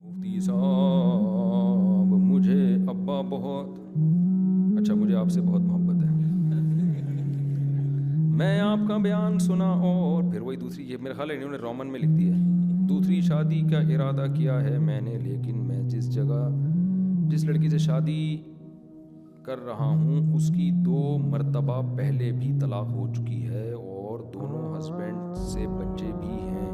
مفتی صاحب مجھے ابا بہت اچھا، مجھے آپ سے بہت محبت ہے، میں آپ کا بیان سنا اور پھر وہی دوسری، یہ میرا خیال ہے انہوں نے رومن میں لکھ دی ہے، دوسری شادی کا ارادہ کیا ہے میں نے، لیکن میں جس لڑکی سے شادی کر رہا ہوں اس کی 2 مرتبہ پہلے بھی طلاق ہو چکی ہے اور دونوں ہسبینڈ سے بچے بھی ہیں،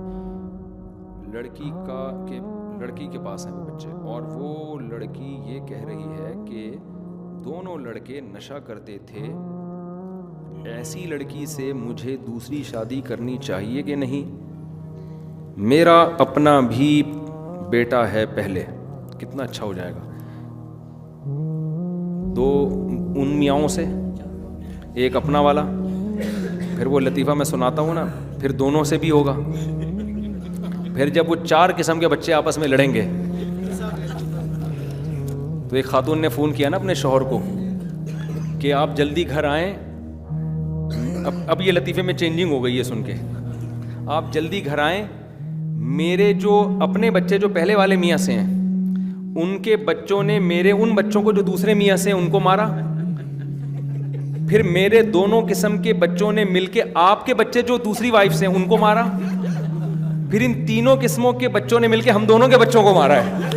لڑکی کے پاس ہیں وہ بچے، اور وہ لڑکی یہ کہہ رہی ہے کہ دونوں لڑکے نشہ کرتے تھے، ایسی لڑکی سے مجھے دوسری شادی کرنی چاہیے کہ نہیں؟ میرا اپنا بھی بیٹا ہے، پہلے کتنا اچھا ہو جائے گا، 2 ان میاؤں سے، ایک اپنا والا، پھر وہ لطیفہ میں سناتا ہوں نا، پھر دونوں سے بھی ہوگا، پھر جب وہ 4 قسم کے بچے آپس میں لڑیں گے، تو ایک خاتون نے فون کیا نا اپنے شوہر کو کہ آپ جلدی گھر آئیں، اب یہ لطیفے میں چینجنگ ہو گئی ہے سن کے، آپ جلدی گھر آئیں، میرے جو اپنے بچے جو پہلے والے میاں سے ہیں ان کے بچوں نے میرے ان بچوں کو جو دوسرے میاں سے ہیں ان کو مارا، پھر میرے دونوں قسم کے بچوں نے مل کے آپ کے بچے جو دوسری وائف سے ہیں ان کو مارا، پھر ان تینوں قسموں کے بچوں نے مل کے ہم دونوں کے بچوں کو مارا ہے۔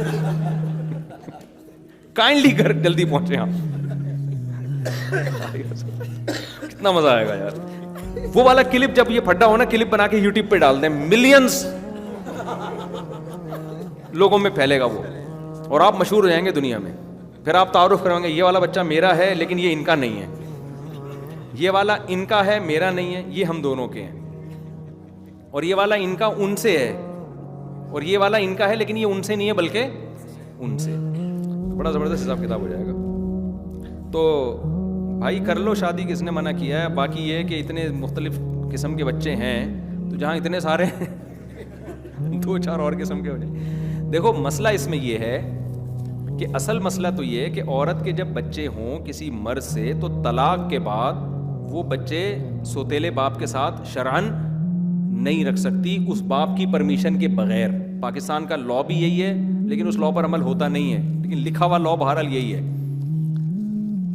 کائنڈلی گھر جلدی پہنچے آپ، کتنا مزہ آئے گا یار، وہ والا کلپ جب یہ پھڈا ہو نا، کلپ بنا کے یوٹیوب پہ ڈال دیں، ملینز لوگوں میں پھیلے گا وہ، اور آپ مشہور ہو جائیں گے دنیا میں، پھر آپ تعارف کریں گے یہ والا بچہ میرا ہے لیکن یہ ان کا نہیں ہے، یہ والا ان کا ہے میرا نہیں ہے، یہ ہم دونوں کے ہیں، اور یہ والا ان کا ان سے ہے، اور یہ والا ان کا ہے لیکن یہ ان سے نہیں ہے بلکہ ان سے، بڑا زبردست حساب کتاب ہو جائے گا۔ تو بھائی کر لو شادی، کس نے منع کیا ہے؟ باقی یہ کہ اتنے مختلف قسم کے بچے ہیں تو جہاں اتنے سارے 2-4 اور قسم کے ہو جائیں۔ دیکھو مسئلہ اس میں یہ ہے کہ اصل مسئلہ تو یہ ہے کہ عورت کے جب بچے ہوں کسی مرد سے تو طلاق کے بعد وہ بچے سوتیلے باپ کے ساتھ شرعن نہیں رکھ سکتی اس باپ کی پرمیشن کے بغیر۔ پاکستان کا لا بھی یہی ہے لیکن اس لا پر عمل ہوتا نہیں ہے، لیکن لکھا ہوا لا بہرحال یہی ہے۔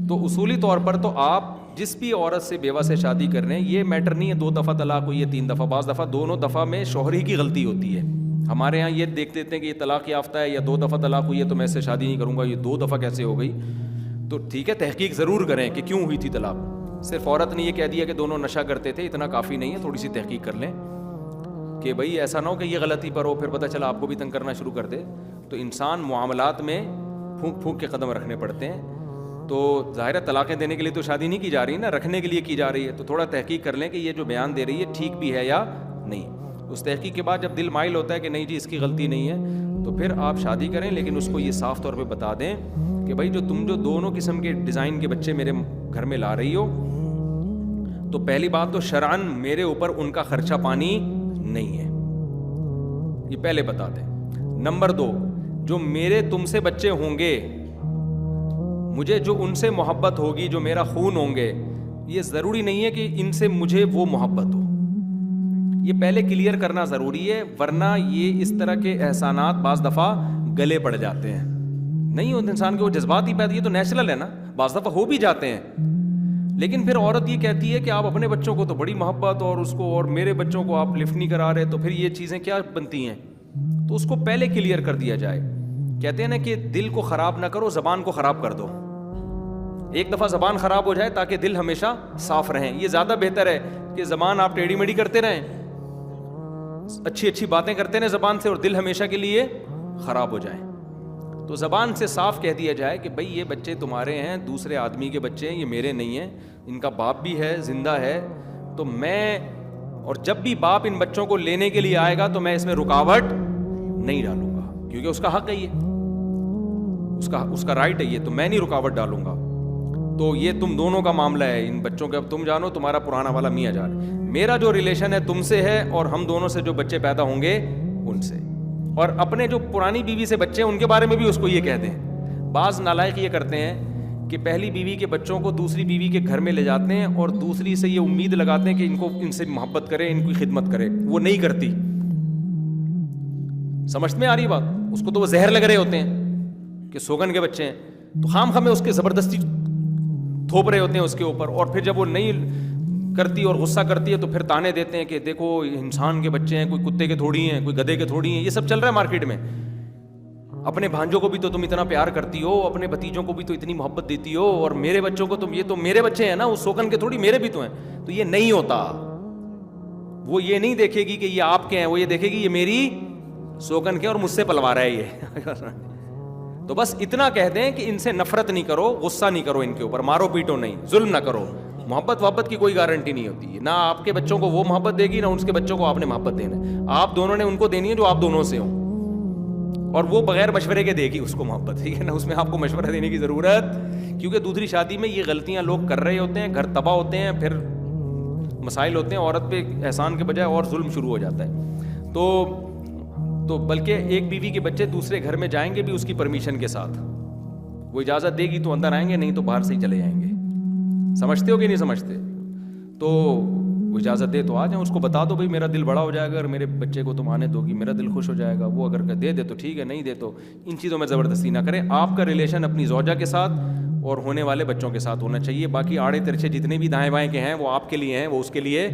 تو اصولی طور پر تو آپ جس بھی عورت سے بیوہ سے شادی کر رہے ہیں، یہ میٹر نہیں ہے 2 دفعہ طلاق ہوئی ہے 3 دفعہ، بعض دفعہ دونوں دفعہ میں شوہر ہی کی غلطی ہوتی ہے۔ ہمارے یہاں یہ دیکھ دیتے ہیں کہ یہ طلاق یافتہ ہے یا 2 دفعہ طلاق ہوئی ہے تو میں اس سے شادی نہیں کروں گا، یہ 2 دفعہ کیسے ہو گئی؟ تو ٹھیک ہے تحقیق ضرور کریں کہ کیوں ہوئی تھی طلاق، صرف عورت نے یہ کہہ دیا کہ دونوں نشہ کرتے تھے اتنا کافی نہیں ہے، تھوڑی سی تحقیق کر لیں کہ بھئی ایسا نہ ہو کہ یہ غلطی پر ہو پھر پتہ چلا آپ کو بھی تنگ کرنا شروع کر دے۔ تو انسان معاملات میں پھونک پھونک کے قدم رکھنے پڑتے ہیں، تو ظاہر ہے طلاقیں دینے کے لیے تو شادی نہیں کی جا رہی نا، رکھنے کے لیے کی جا رہی ہے، تو تھوڑا تحقیق کر لیں کہ یہ جو بیان دے رہی ہے ٹھیک بھی ہے یا نہیں۔ اس تحقیق کے بعد جب دل مائل ہوتا ہے کہ نہیں جی اس کی غلطی نہیں ہے، تو پھر آپ شادی کریں، لیکن اس کو یہ صاف طور پہ بتا دیں کہ بھائی تم جو دونوں قسم کے ڈیزائن کے بچے میرے گھر میں لا رہی ہو، تو پہلی بات تو شرعن میرے اوپر ان کا خرچہ پانی نہیں ہے، یہ پہلے بتا دیں۔ نمبر 2، جو میرے تم سے بچے ہوں گے، مجھے جو ان سے محبت ہوگی، جو میرا خون ہوں گے، یہ ضروری نہیں ہے کہ ان سے مجھے وہ محبت ہو، یہ پہلے کلیئر کرنا ضروری ہے، ورنہ یہ اس طرح کے احسانات بعض دفعہ گلے پڑ جاتے ہیں۔ نہیں ہوتے انسان کے وہ جذبات ہی پیدا، یہ تو نیچرل ہے نا، بعض دفعہ ہو بھی جاتے ہیں، لیکن پھر عورت یہ کہتی ہے کہ آپ اپنے بچوں کو تو بڑی محبت اور اس کو، اور میرے بچوں کو آپ لفٹ نہیں کرا رہے، تو پھر یہ چیزیں کیا بنتی ہیں؟ تو اس کو پہلے کلیئر کر دیا جائے۔ کہتے ہیں نا کہ دل کو خراب نہ کرو، زبان کو خراب کر دو۔ ایک دفعہ زبان خراب ہو جائے تاکہ دل ہمیشہ صاف رہیں، یہ زیادہ بہتر ہے کہ زبان آپ ٹیڑھی میڑھی کرتے رہیں، اچھی اچھی باتیں کرتے رہیں زبان سے، اور دل ہمیشہ کے لیے خراب ہو جائیں۔ تو زبان سے صاف کہہ دیا جائے کہ بھئی یہ بچے تمہارے ہیں، دوسرے آدمی کے بچے ہیں، یہ میرے نہیں ہیں، ان کا باپ بھی ہے، زندہ ہے، تو میں، اور جب بھی باپ ان بچوں کو لینے کے لیے آئے گا تو میں اس میں رکاوٹ نہیں ڈالوں گا، کیونکہ اس کا حق ہے، یہ اس کا رائٹ ہے، یہ تو میں نہیں رکاوٹ ڈالوں گا۔ تو یہ تم دونوں کا معاملہ ہے، ان بچوں کے اب تم جانو، تمہارا پرانا والا میاں جان، میرا جو ریلیشن ہے تم سے ہے، اور ہم دونوں سے جو بچے پیدا ہوں گے ان سے، اور اپنے جو پرانی بیوی سے بچے ہیں ان کے بارے میں بھی اس کو یہ کہہ دیں۔ بعض نالائق یہ کرتے ہیں کہ پہلی بیوی کے بچوں کو دوسری بیوی کے گھر میں لے جاتے ہیں اور دوسری سے یہ امید لگاتے ہیں کہ ان کو ان سے محبت کرے، ان کی خدمت کرے، وہ نہیں کرتی۔ سمجھ میں آ رہی بات؟ اس کو تو وہ زہر لگ رہے ہوتے ہیں کہ سوگن کے بچے ہیں, تو خام خامے اس کے زبردستی تھوپ رہے ہوتے ہیں اس کے اوپر, اور پھر جب وہ نہیں کرتی اور غصہ کرتی ہے تو پھر تانے دیتے ہیں کہ دیکھو انسان کے بچے ہیں, کوئی کتے کے تھوڑی ہیں, کوئی گدھے کے تھوڑی ہیں. یہ سب چل رہا ہے مارکیٹ میں. اپنے بھانجوں کو بھی تو تم اتنا پیار کرتی ہو, اپنے بھتیجوں کو بھی تو اتنی محبت دیتی ہو, اور میرے بچوں کو تم, یہ تو میرے بچے ہیں نا, وہ سوگن کے تھوڑی میرے بھی تو ہیں. تو یہ نہیں ہوتا. وہ یہ نہیں دیکھے گی کہ یہ آپ کے ہیں, وہ یہ دیکھے گی یہ میری سوگن کے اور مجھ سے پلوا رہا ہے یہ. تو بس اتنا کہہ دیں کہ ان سے نفرت نہیں کرو, غصہ نہیں کرو ان کے اوپر, مارو پیٹو نہیں, ظلم نہ کرو. محبت کی کوئی گارنٹی نہیں ہوتی, نہ آپ کے بچوں کو وہ محبت دے گی, نہ اس کے بچوں کو آپ نے محبت دینا ہے. آپ دونوں نے ان کو دینی ہے جو آپ دونوں سے ہوں, اور وہ بغیر مشورے کے دے گی اس کو محبت, ٹھیک ہے نا. اس میں آپ کو مشورہ دینے کی ضرورت, کیونکہ دوسری شادی میں یہ غلطیاں لوگ کر رہے ہوتے ہیں, گھر تباہ ہوتے ہیں, پھر مسائل ہوتے ہیں, عورت پہ احسان کے بجائے اور ظلم شروع ہو جاتا ہے. تو بلکہ ایک بیوی کے بچے دوسرے گھر میں جائیں گے بھی اس کی پرمیشن کے ساتھ, وہ اجازت دے گی تو اندر آئیں گے, نہیں تو باہر سے ہی چلے جائیں گے. سمجھتے ہو کہ نہیں سمجھتے؟ تو وہ اجازت دے تو آ جائیں, اس کو بتا دو بھائی میرا دل بڑا ہو جائے گا, اگر میرے بچے کو تم آنے دو گی میرا دل خوش ہو جائے گا. وہ اگر دے دے تو ٹھیک ہے, نہیں دے تو ان چیزوں میں زبردستی نہ کریں. آپ کا ریلیشن اپنی زوجہ کے ساتھ اور ہونے والے بچوں کے ساتھ ہونا چاہیے. باقی آڑے ترچے جتنے بھی دائیں بائیں کے ہیں وہ آپ کے لیے ہیں, وہ اس کے لیے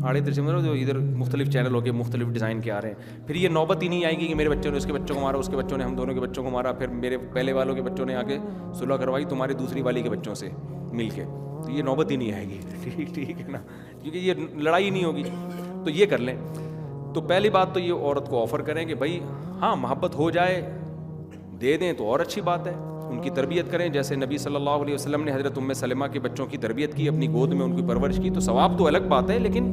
آڑے ترچے مطلب جو ادھر مختلف چینل ہو کے مختلف ڈیزائن کے آ رہے ہیں. پھر یہ نوبت ہی نہیں آئے گی کہ میرے بچوں نے اس کے بچوں کو مارا, اس کے بچوں نے ہم دونوں کے بچوں کو مارا, پھر میرے پہلے والوں کے بچوں نے آ کے صلح کروائی تمہاری دوسری والی کے بچوں سے مل کے. تو یہ نوبت ہی نہیں آئے گی, ٹھیک ہے نا, کیونکہ یہ لڑائی نہیں ہوگی. تو یہ کر لیں. تو پہلی بات تو یہ عورت کو آفر کریں کہ بھائی ہاں محبت ہو جائے دے دیں تو اور اچھی بات ہے, ان کی تربیت کریں. جیسے نبی صلی اللہ علیہ وسلم نے حضرت ام سلمہ کے بچوں کی تربیت کی, اپنی گود میں ان کی پرورش کی, تو ثواب تو الگ بات ہے, لیکن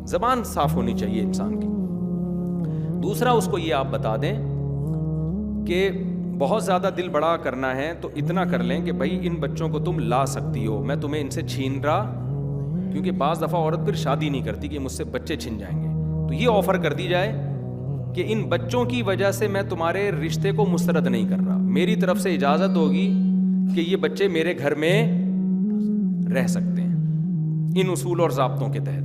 زبان صاف ہونی چاہیے انسان کی. دوسرا اس کو یہ آپ بتا دیں کہ بہت زیادہ دل بڑا کرنا ہے تو اتنا کر لیں کہ بھائی ان بچوں کو تم لا سکتی ہو, میں تمہیں ان سے چھین رہا, کیونکہ بعض دفعہ عورت پھر شادی نہیں کرتی کہ مجھ سے بچے چھن جائیں گے. تو یہ آفر کر دی جائے کہ ان بچوں کی وجہ سے میں تمہارے رشتے کو مسترد نہیں کر رہا, میری طرف سے اجازت ہوگی کہ یہ بچے میرے گھر میں رہ سکتے ہیں ان اصول اور ضابطوں کے تحت,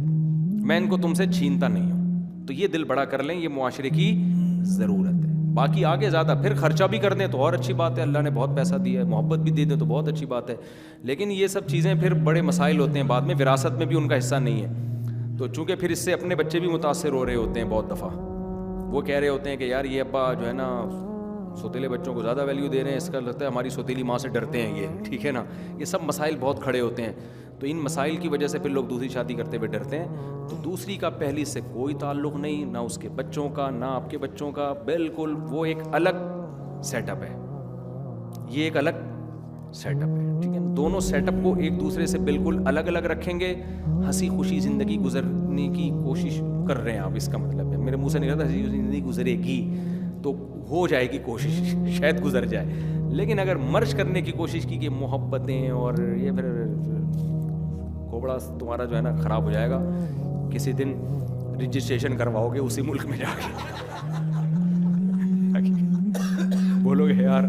میں ان کو تم سے چھینتا نہیں ہوں. تو یہ دل بڑا کر لیں, یہ معاشرے کی ضرورت ہے. باقی آگے زیادہ پھر خرچہ بھی کر دیں تو اور اچھی بات ہے, اللہ نے بہت پیسہ دیا ہے, محبت بھی دے دیں تو بہت اچھی بات ہے. لیکن یہ سب چیزیں پھر بڑے مسائل ہوتے ہیں بعد میں, وراثت میں بھی ان کا حصہ نہیں ہے. تو چونکہ پھر اس سے اپنے بچے بھی متاثر ہو رہے ہوتے ہیں بہت دفعہ, وہ کہہ رہے ہوتے ہیں کہ یار یہ ابا جو ہے نا سوتیلے بچوں کو زیادہ ویلیو دے رہے ہیں, اس کا لگتا ہے ہماری سوتیلی ماں سے ڈرتے ہیں یہ, ٹھیک ہے نا. یہ سب مسائل بہت کھڑے ہوتے ہیں. تو ان مسائل کی وجہ سے پھر لوگ دوسری شادی کرتے ہوئے ڈرتے ہیں. تو دوسری کا پہلی سے کوئی تعلق نہیں, نہ اس کے بچوں کا نہ آپ کے بچوں کا, بالکل وہ ایک الگ سیٹ اپ ہے, یہ ایک الگ سیٹ اپ ہے, ٹھیک ہے. دونوں سیٹ اپ کو ایک دوسرے سے بالکل الگ الگ رکھیں گے, ہنسی خوشی زندگی گزرنے کی کوشش کر رہے ہیں آپ, اس کا مطلب ہے میرے منہ سے نکلتا ہنسی خوشی زندگی گزرے گی تو ہو جائے گی کوشش, شاید گزر جائے. لیکن اگر مرج کرنے کی کوشش کی کہ محبتیں اور یہ, پھر کوبڑا تمہارا جو ہے نا خراب ہو جائے گا. کسی دن رجسٹریشن کرواؤ گے اسی ملک میں جا کے, بولو گے یار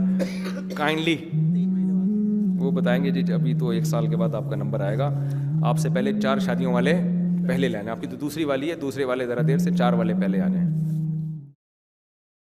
کائنڈلی, وہ بتائیں گے جی ابھی تو 1 سال کے بعد آپ کا نمبر آئے گا, آپ سے پہلے 4 شادیوں والے پہلے لانے, آپ کی تو دوسری والی ہے, دوسرے والے ذرا دیر سے 4 والے پہلے آنے ہیں.